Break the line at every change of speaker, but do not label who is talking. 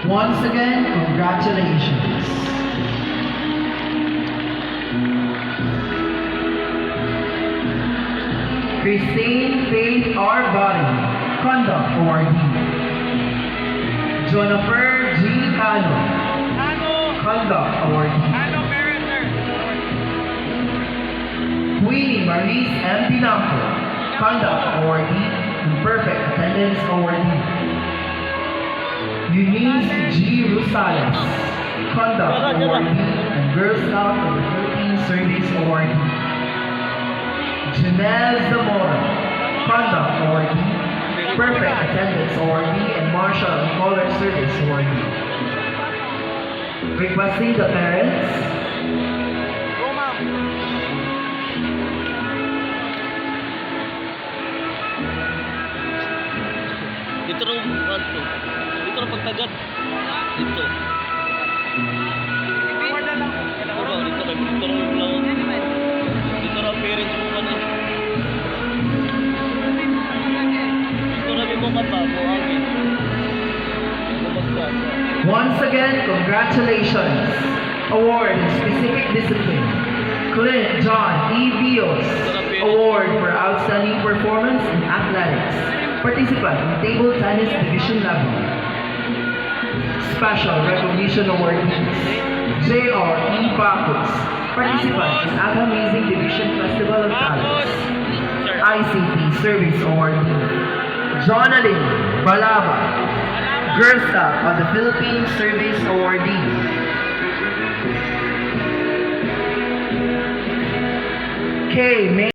Once again, congratulations. Christine Faith R. Body, Conduct Awardee. Jennifer G. Cano, Conduct Awardee. Queenie Maurice M. Pinampo, Conduct Awardee and Perfect Attendance Awardee. Eunice G. Rosales, Conduct Awardee and Girl Scout of the Philippines Service Awardee. Janelle Zamora, Conduct Awardee, Perfect Attendance Awardee, and Marshal and Color Service Awardee. Requesting the parents.
Dito raw, dito raw pagtagat. Dito. Dito raw yung lawan. Dito raw parents mo man eh. Dito raw yung mga pa, buhangin.
Once again, congratulations. Award in specific discipline. Clint John E. Vios, Award for Outstanding Performance in Athletics. Participant in Table Tennis Division Level. Special Recognition Awardees. J.R. E. Bacchus, Participant in Amazing Division Festival of Talents. ICT Service Awardee. Jonalyn Balaba, Girl Scout of the Philippines Service Awardee. K.